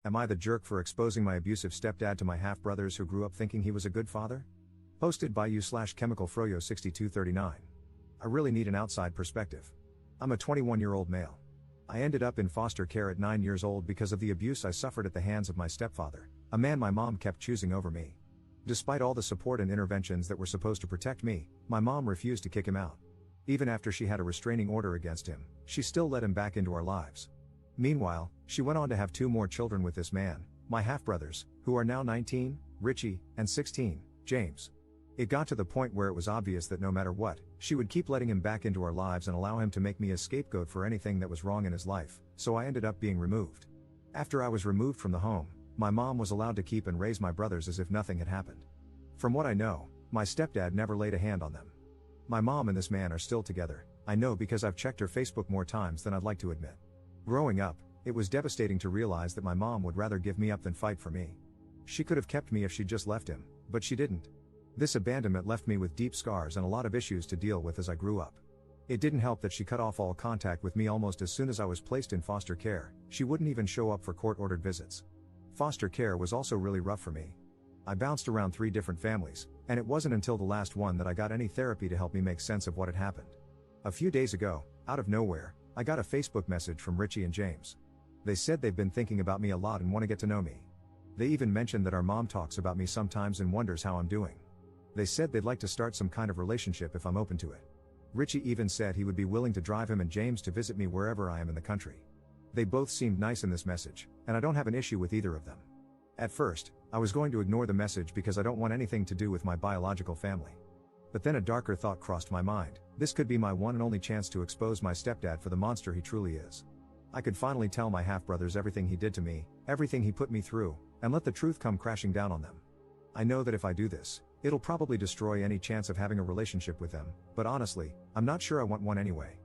Am I the jerk for exposing my abusive stepdad to my half-brothers who grew up thinking he was a good father? Posted by you/chemicalfroyo6239. I really need an outside perspective. I'm a 21-year-old male. I ended up in foster care at 9 years old because of the abuse I suffered at the hands of my stepfather, a man my mom kept choosing over me. Despite all the support and interventions that were supposed to protect me, my mom refused to kick him out. Even after she had a restraining order against him, she still let him back into our lives. Meanwhile, she went on to have 2 more children with this man, my half-brothers, who are now 19, Richie, and 16, James. It got to the point where it was obvious that no matter what, she would keep letting him back into our lives and allow him to make me a scapegoat for anything that was wrong in his life, so I ended up being removed. After I was removed from the home, my mom was allowed to keep and raise my brothers as if nothing had happened. From what I know, my stepdad never laid a hand on them. My mom and this man are still together, I know because I've checked her Facebook more times than I'd like to admit. Growing up, it was devastating to realize that my mom would rather give me up than fight for me. She could have kept me if she'd just left him, but she didn't. This abandonment left me with deep scars and a lot of issues to deal with as I grew up. It didn't help that she cut off all contact with me almost as soon as I was placed in foster care. She wouldn't even show up for court-ordered visits. Foster care was also really rough for me. I bounced around 3 different families, and it wasn't until the last one that I got any therapy to help me make sense of what had happened. A few days ago, out of nowhere, I got a Facebook message from Richie and James. They said they've been thinking about me a lot and want to get to know me. They even mentioned that our mom talks about me sometimes and wonders how I'm doing. They said they'd like to start some kind of relationship if I'm open to it. Richie even said he would be willing to drive him and James to visit me wherever I am in the country. They both seemed nice in this message, and I don't have an issue with either of them. At first, I was going to ignore the message because I don't want anything to do with my biological family. But then a darker thought crossed my mind. This could be my one and only chance to expose my stepdad for the monster he truly is. I could finally tell my half-brothers everything he did to me, everything he put me through, and let the truth come crashing down on them. I know that if I do this, it'll probably destroy any chance of having a relationship with them, but honestly, I'm not sure I want one anyway.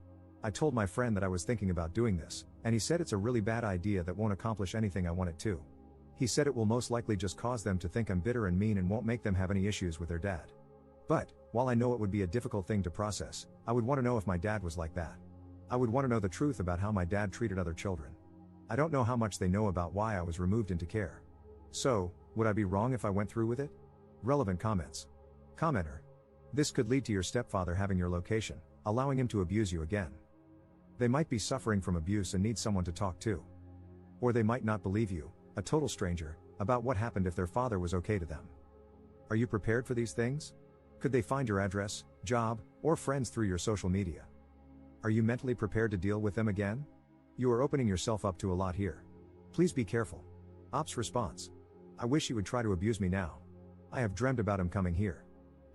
I told my friend that I was thinking about doing this, and he said it's a really bad idea that won't accomplish anything I want it to. He said it will most likely just cause them to think I'm bitter and mean and won't make them have any issues with their dad. But, while I know it would be a difficult thing to process, I would want to know if my dad was like that. I would want to know the truth about how my dad treated other children. I don't know how much they know about why I was removed into care. So, would I be wrong if I went through with it? Relevant comments. Commenter. This could lead to your stepfather having your location, allowing him to abuse you again. They might be suffering from abuse and need someone to talk to. Or they might not believe you, a total stranger, about what happened if their father was okay to them. Are you prepared for these things? Could they find your address, job, or friends through your social media? Are you mentally prepared to deal with them again? You are opening yourself up to a lot here. Please be careful. Ops response. I wish he would try to abuse me now. I have dreamt about him coming here.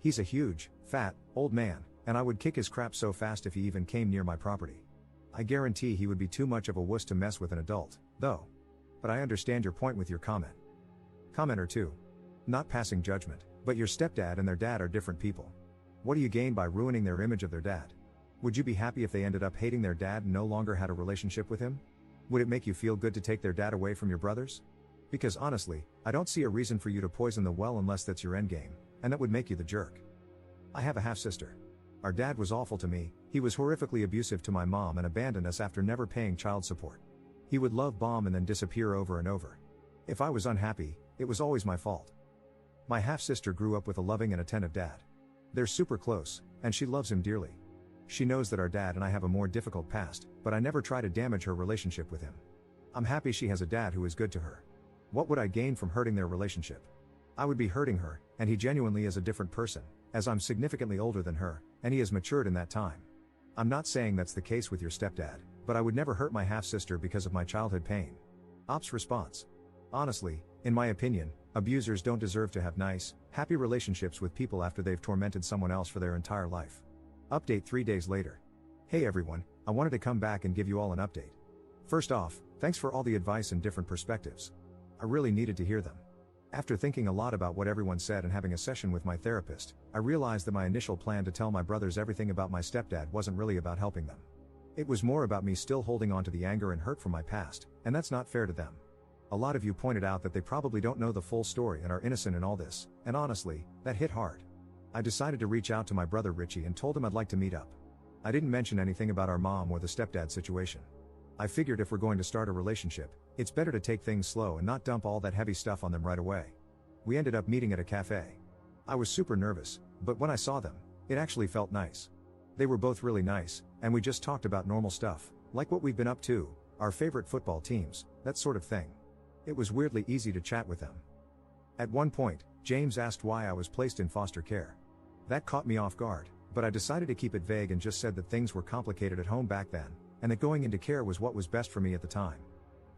He's a huge, fat, old man, and I would kick his crap so fast if he even came near my property. I guarantee he would be too much of a wuss to mess with an adult, though. But I understand your point with your comment. Commenter 2. Not passing judgment, but your stepdad and their dad are different people. What do you gain by ruining their image of their dad? Would you be happy if they ended up hating their dad and no longer had a relationship with him? Would it make you feel good to take their dad away from your brothers? Because honestly, I don't see a reason for you to poison the well unless that's your endgame, and that would make you the jerk. I have a half-sister. Our dad was awful to me. He was horrifically abusive to my mom and abandoned us after never paying child support. He would love bomb and then disappear over and over. If I was unhappy, it was always my fault. My half-sister grew up with a loving and attentive dad. They're super close, and she loves him dearly. She knows that our dad and I have a more difficult past, but I never try to damage her relationship with him. I'm happy she has a dad who is good to her. What would I gain from hurting their relationship? I would be hurting her, and he genuinely is a different person, as I'm significantly older than her, and he has matured in that time. I'm not saying that's the case with your stepdad, but I would never hurt my half-sister because of my childhood pain. Ops response. Honestly, in my opinion, abusers don't deserve to have nice, happy relationships with people after they've tormented someone else for their entire life. Update 3 days later. Hey everyone, I wanted to come back and give you all an update. First off, thanks for all the advice and different perspectives. I really needed to hear them. After thinking a lot about what everyone said and having a session with my therapist, I realized that my initial plan to tell my brothers everything about my stepdad wasn't really about helping them. It was more about me still holding on to the anger and hurt from my past, and that's not fair to them. A lot of you pointed out that they probably don't know the full story and are innocent in all this, and honestly, that hit hard. I decided to reach out to my brother Richie and told him I'd like to meet up. I didn't mention anything about our mom or the stepdad situation. I figured if we're going to start a relationship, it's better to take things slow and not dump all that heavy stuff on them right away. We ended up meeting at a cafe. I was super nervous, but when I saw them, it actually felt nice. They were both really nice, and we just talked about normal stuff, like what we've been up to, our favorite football teams, that sort of thing. It was weirdly easy to chat with them. At one point, James asked why I was placed in foster care. That caught me off guard, but I decided to keep it vague and just said that things were complicated at home back then, and that going into care was what was best for me at the time.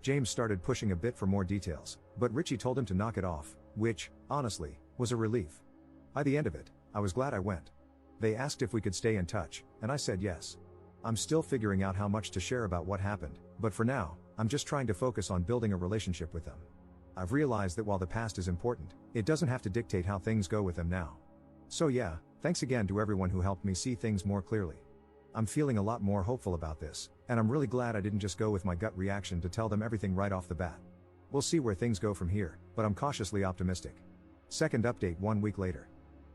James started pushing a bit for more details, but Richie told him to knock it off, which, honestly, was a relief. By the end of it, I was glad I went. They asked if we could stay in touch, and I said yes. I'm still figuring out how much to share about what happened, but for now, I'm just trying to focus on building a relationship with them. I've realized that while the past is important, it doesn't have to dictate how things go with them now. So yeah, thanks again to everyone who helped me see things more clearly. I'm feeling a lot more hopeful about this, and I'm really glad I didn't just go with my gut reaction to tell them everything right off the bat. We'll see where things go from here, but I'm cautiously optimistic. Second update 1 week later.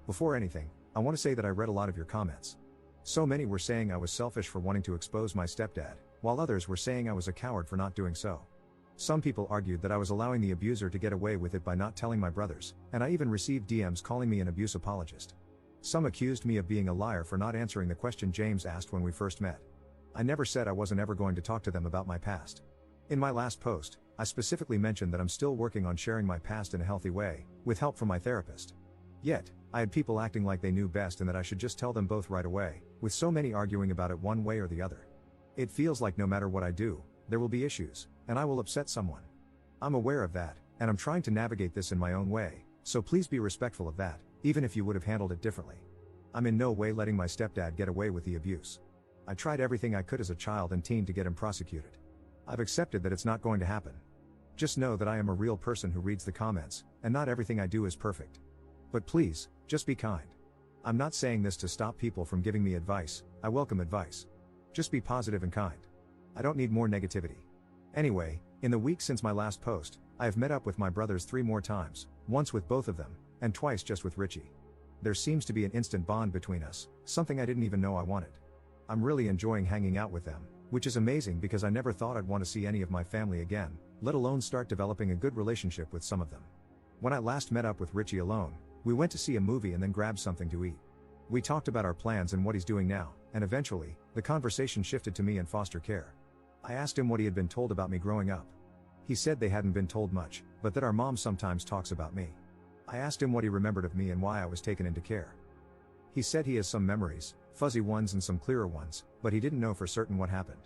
Before anything, I want to say that I read a lot of your comments. So many were saying I was selfish for wanting to expose my stepdad, while others were saying I was a coward for not doing so. Some people argued that I was allowing the abuser to get away with it by not telling my brothers, and I even received DMs calling me an abuse apologist. Some accused me of being a liar for not answering the question James asked when we first met. I never said I wasn't ever going to talk to them about my past. In my last post, I specifically mentioned that I'm still working on sharing my past in a healthy way, with help from my therapist. Yet, I had people acting like they knew best and that I should just tell them both right away, with so many arguing about it one way or the other. It feels like no matter what I do, there will be issues, and I will upset someone. I'm aware of that, and I'm trying to navigate this in my own way, so please be respectful of that, even if you would have handled it differently. I'm in no way letting my stepdad get away with the abuse. I tried everything I could as a child and teen to get him prosecuted. I've accepted that it's not going to happen. Just know that I am a real person who reads the comments, and not everything I do is perfect. But please, just be kind. I'm not saying this to stop people from giving me advice. I welcome advice. Just be positive and kind. I don't need more negativity. Anyway, in the week since my last post, I have met up with my brothers 3 more times, once with both of them, and twice just with Richie. There seems to be an instant bond between us, something I didn't even know I wanted. I'm really enjoying hanging out with them, which is amazing because I never thought I'd want to see any of my family again, let alone start developing a good relationship with some of them. When I last met up with Richie alone, we went to see a movie and then grabbed something to eat. We talked about our plans and what he's doing now, and eventually, the conversation shifted to me and foster care. I asked him what he had been told about me growing up. He said they hadn't been told much, but that our mom sometimes talks about me. I asked him what he remembered of me and why I was taken into care. He said he has some memories, fuzzy ones and some clearer ones, but he didn't know for certain what happened.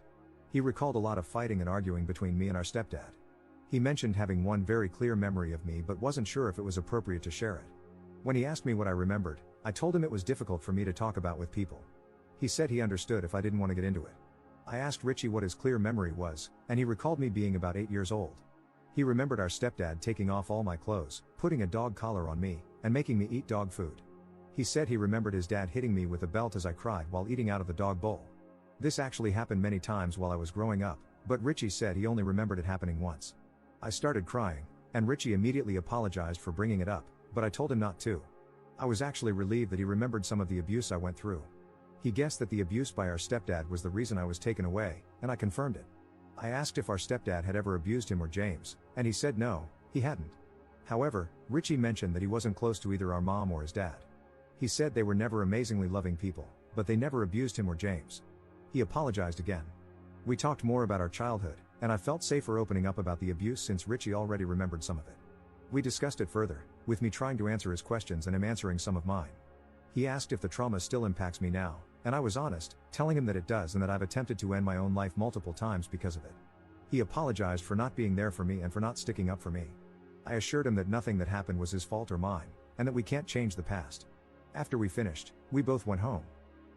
He recalled a lot of fighting and arguing between me and our stepdad. He mentioned having one very clear memory of me but wasn't sure if it was appropriate to share it. When he asked me what I remembered, I told him it was difficult for me to talk about with people. He said he understood if I didn't want to get into it. I asked Richie what his clear memory was, and he recalled me being about 8 years old. He remembered our stepdad taking off all my clothes, putting a dog collar on me, and making me eat dog food. He said he remembered his dad hitting me with a belt as I cried while eating out of the dog bowl. This actually happened many times while I was growing up, but Richie said he only remembered it happening once. I started crying, and Richie immediately apologized for bringing it up, but I told him not to. I was actually relieved that he remembered some of the abuse I went through. He guessed that the abuse by our stepdad was the reason I was taken away, and I confirmed it. I asked if our stepdad had ever abused him or James, and he said no, he hadn't. However, Richie mentioned that he wasn't close to either our mom or his dad. He said they were never amazingly loving people, but they never abused him or James. He apologized again. We talked more about our childhood, and I felt safer opening up about the abuse since Richie already remembered some of it. We discussed it further, with me trying to answer his questions and him answering some of mine. He asked if the trauma still impacts me now, and I was honest, telling him that it does and that I've attempted to end my own life multiple times because of it. He apologized for not being there for me and for not sticking up for me. I assured him that nothing that happened was his fault or mine, and that we can't change the past. After we finished, we both went home.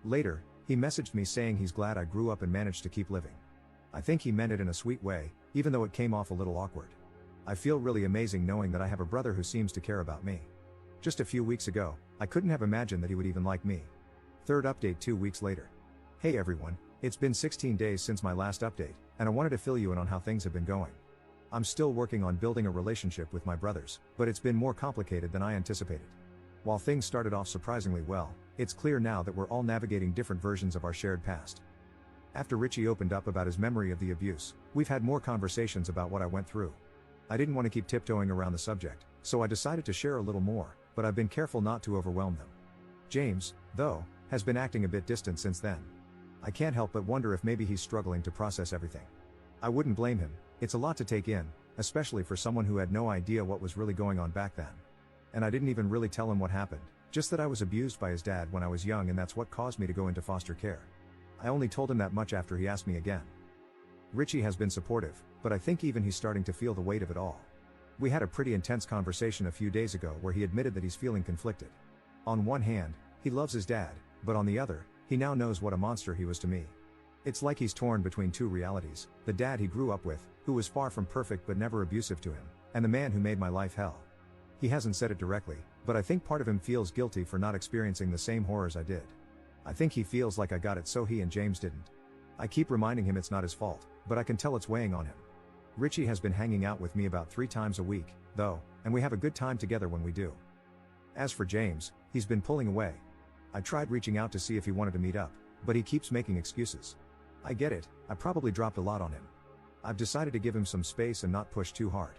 Later, he messaged me saying he's glad I grew up and managed to keep living. I think he meant it in a sweet way, even though it came off a little awkward. I feel really amazing knowing that I have a brother who seems to care about me. Just a few weeks ago, I couldn't have imagined that he would even like me. Third update 2 weeks later. Hey everyone, it's been 16 days since my last update, and I wanted to fill you in on how things have been going. I'm still working on building a relationship with my brothers, but it's been more complicated than I anticipated. While things started off surprisingly well, it's clear now that we're all navigating different versions of our shared past. After Richie opened up about his memory of the abuse, we've had more conversations about what I went through. I didn't want to keep tiptoeing around the subject, so I decided to share a little more, but I've been careful not to overwhelm them. James, though, has been acting a bit distant since then. I can't help but wonder if maybe he's struggling to process everything. I wouldn't blame him, it's a lot to take in, especially for someone who had no idea what was really going on back then. And I didn't even really tell him what happened, just that I was abused by his dad when I was young and that's what caused me to go into foster care. I only told him that much after he asked me again. Richie has been supportive, but I think even he's starting to feel the weight of it all. We had a pretty intense conversation a few days ago where he admitted that he's feeling conflicted. On one hand, he loves his dad, but on the other, he now knows what a monster he was to me. It's like he's torn between two realities, the dad he grew up with, who was far from perfect but never abusive to him, and the man who made my life hell. He hasn't said it directly, but I think part of him feels guilty for not experiencing the same horrors I did. I think he feels like I got it so he and James didn't. I keep reminding him it's not his fault, but I can tell it's weighing on him. Richie has been hanging out with me about 3 times a week, though, and we have a good time together when we do. As for James, he's been pulling away. I tried reaching out to see if he wanted to meet up, but he keeps making excuses. I get it, I probably dropped a lot on him. I've decided to give him some space and not push too hard.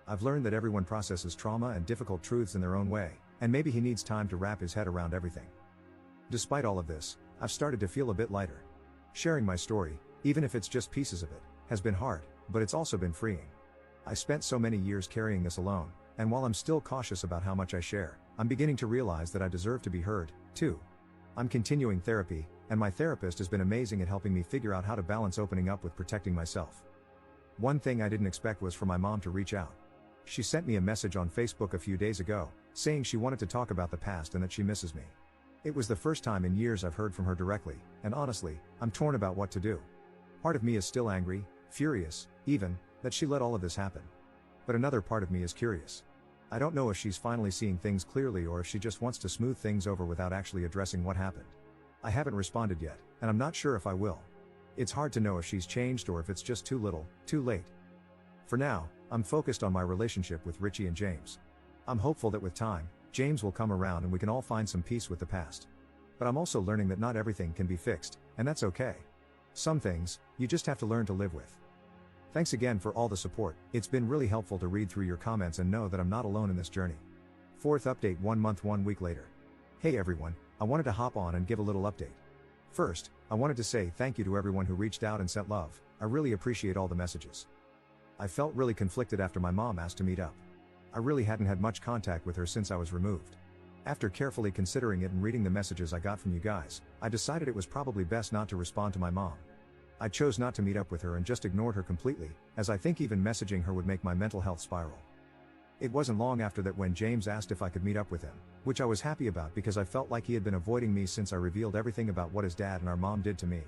I've learned that everyone processes trauma and difficult truths in their own way, and maybe he needs time to wrap his head around everything. Despite all of this, I've started to feel a bit lighter. Sharing my story, even if it's just pieces of it, has been hard, but it's also been freeing. I spent so many years carrying this alone, and while I'm still cautious about how much I share, I'm beginning to realize that I deserve to be heard, too. I'm continuing therapy, and my therapist has been amazing at helping me figure out how to balance opening up with protecting myself. One thing I didn't expect was for my mom to reach out. She sent me a message on Facebook a few days ago, saying she wanted to talk about the past and that she misses me. It was the first time in years I've heard from her directly, and honestly, I'm torn about what to do. Part of me is still angry, furious, even, that she let all of this happen. But another part of me is curious. I don't know if she's finally seeing things clearly or if she just wants to smooth things over without actually addressing what happened. I haven't responded yet, and I'm not sure if I will. It's hard to know if she's changed or if it's just too little, too late. For now, I'm focused on my relationship with Richie and James. I'm hopeful that with time, James will come around and we can all find some peace with the past. But I'm also learning that not everything can be fixed, and that's okay. Some things, you just have to learn to live with. Thanks again for all the support, it's been really helpful to read through your comments and know that I'm not alone in this journey. 4th update 1 month 1 week later. Hey everyone, I wanted to hop on and give a little update. First, I wanted to say thank you to everyone who reached out and sent love, I really appreciate all the messages. I felt really conflicted after my mom asked to meet up. I really hadn't had much contact with her since I was removed. After carefully considering it and reading the messages I got from you guys, I decided it was probably best not to respond to my mom. I chose not to meet up with her and just ignored her completely, as I think even messaging her would make my mental health spiral. It wasn't long after that when James asked if I could meet up with him, which I was happy about because I felt like he had been avoiding me since I revealed everything about what his dad and our mom did to me.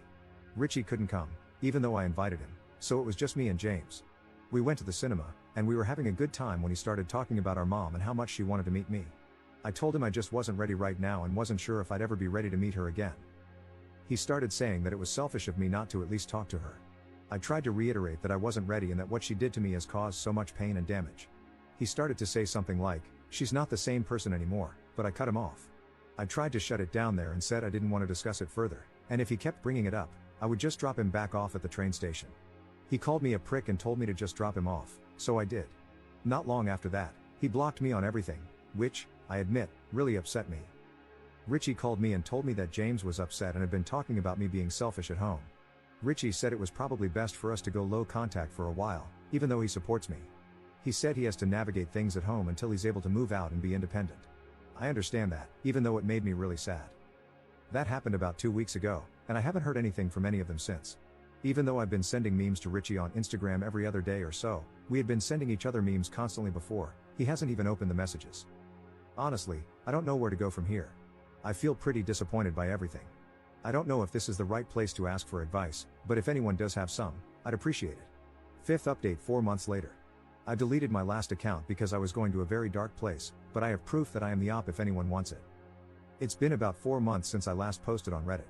Richie couldn't come, even though I invited him, so it was just me and James. We went to the cinema, and we were having a good time when he started talking about our mom and how much she wanted to meet me. I told him I just wasn't ready right now and wasn't sure if I'd ever be ready to meet her again. He started saying that it was selfish of me not to at least talk to her. I tried to reiterate that I wasn't ready and that what she did to me has caused so much pain and damage. He started to say something like, "She's not the same person anymore," but I cut him off. I tried to shut it down there and said I didn't want to discuss it further, and if he kept bringing it up, I would just drop him back off at the train station. He called me a prick and told me to just drop him off, so I did. Not long after that, he blocked me on everything, which, I admit, really upset me. Richie called me and told me that James was upset and had been talking about me being selfish at home. Richie said it was probably best for us to go low contact for a while, even though he supports me. He said he has to navigate things at home until he's able to move out and be independent. I understand that, even though it made me really sad. That happened about 2 weeks ago, and I haven't heard anything from any of them since. Even though I've been sending memes to Richie on Instagram every other day or so, we had been sending each other memes constantly before, he hasn't even opened the messages. Honestly, I don't know where to go from here. I feel pretty disappointed by everything. I don't know if this is the right place to ask for advice, but if anyone does have some, I'd appreciate it. 5th update 4 months later. I deleted my last account because I was going to a very dark place, but I have proof that I am the op if anyone wants it. It's been about 4 months since I last posted on Reddit.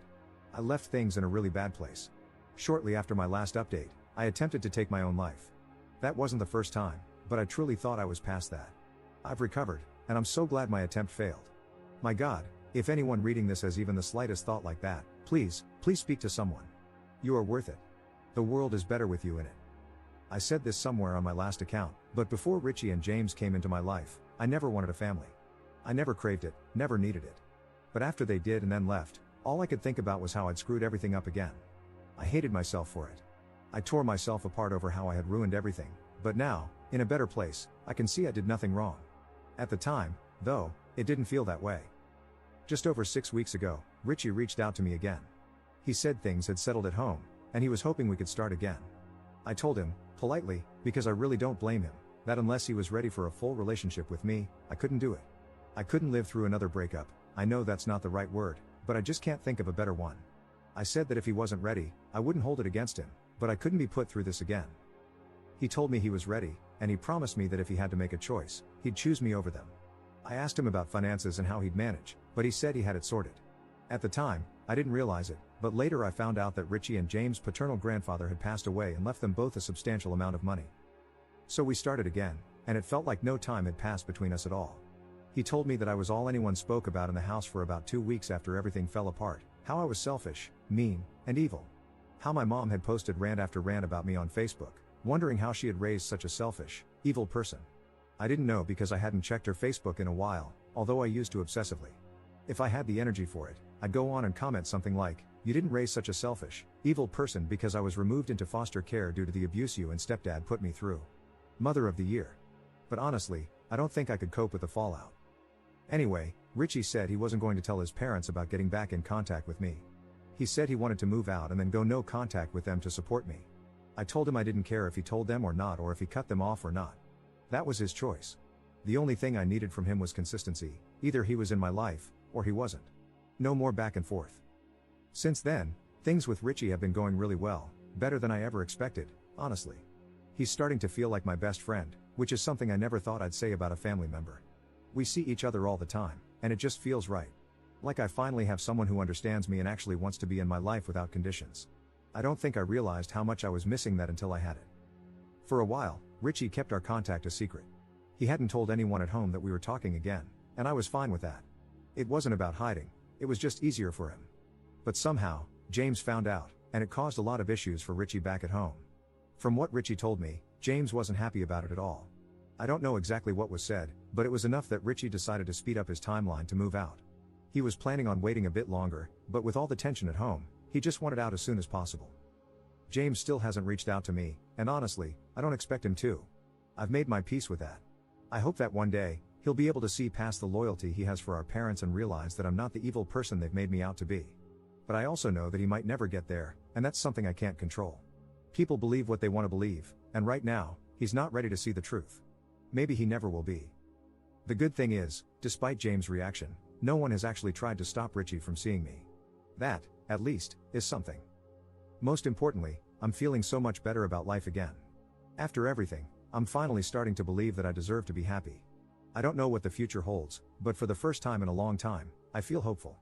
I left things in a really bad place. Shortly after my last update, I attempted to take my own life. That wasn't the first time, but I truly thought I was past that. I've recovered, and I'm so glad my attempt failed. My God, if anyone reading this has even the slightest thought like that, please speak to someone. You are worth it. The world is better with you in it. I said this somewhere on my last account, but before Richie and James came into my life, I never wanted a family. I never craved it, never needed it. But after they did and then left, all I could think about was how I'd screwed everything up again. I hated myself for it. I tore myself apart over how I had ruined everything, but now, in a better place, I can see I did nothing wrong. At the time, though, it didn't feel that way. Just over 6 weeks ago, Richie reached out to me again. He said things had settled at home, and he was hoping we could start again. I told him, politely, because I really don't blame him, that unless he was ready for a full relationship with me, I couldn't do it. I couldn't live through another breakup. I know that's not the right word, but I just can't think of a better one. I said that if he wasn't ready, I wouldn't hold it against him, but I couldn't be put through this again. He told me he was ready, and he promised me that if he had to make a choice, he'd choose me over them. I asked him about finances and how he'd manage, but he said he had it sorted. At the time, I didn't realize it, but later I found out that Richie and James' paternal grandfather had passed away and left them both a substantial amount of money. So we started again, and it felt like no time had passed between us at all. He told me that I was all anyone spoke about in the house for about 2 weeks after everything fell apart, how I was selfish, mean, and evil. How my mom had posted rant after rant about me on Facebook, wondering how she had raised such a selfish, evil person. I didn't know because I hadn't checked her Facebook in a while, although I used to obsessively. If I had the energy for it, I'd go on and comment something like, "You didn't raise such a selfish, evil person because I was removed into foster care due to the abuse you and stepdad put me through. Mother of the year." But honestly, I don't think I could cope with the fallout. Anyway, Richie said he wasn't going to tell his parents about getting back in contact with me. He said he wanted to move out and then go no contact with them to support me. I told him I didn't care if he told them or not, or if he cut them off or not. That was his choice. The only thing I needed from him was consistency. Either he was in my life, or he wasn't. No more back and forth. Since then, things with Richie have been going really well, better than I ever expected, honestly. He's starting to feel like my best friend, which is something I never thought I'd say about a family member. We see each other all the time, and it just feels right. Like I finally have someone who understands me and actually wants to be in my life without conditions. I don't think I realized how much I was missing that until I had it. For a while, Richie kept our contact a secret. He hadn't told anyone at home that we were talking again, and I was fine with that. It wasn't about hiding, it was just easier for him. But somehow, James found out, and it caused a lot of issues for Richie back at home. From what Richie told me, James wasn't happy about it at all. I don't know exactly what was said, but it was enough that Richie decided to speed up his timeline to move out. He was planning on waiting a bit longer, but with all the tension at home, he just wanted out as soon as possible. James still hasn't reached out to me, and honestly, I don't expect him to. I've made my peace with that. I hope that one day, he'll be able to see past the loyalty he has for our parents and realize that I'm not the evil person they've made me out to be. But I also know that he might never get there, and that's something I can't control. People believe what they want to believe, and right now, he's not ready to see the truth. Maybe he never will be. The good thing is, despite James' reaction, no one has actually tried to stop Richie from seeing me. That, at least, is something. Most importantly, I'm feeling so much better about life again. After everything, I'm finally starting to believe that I deserve to be happy. I don't know what the future holds, but for the first time in a long time, I feel hopeful.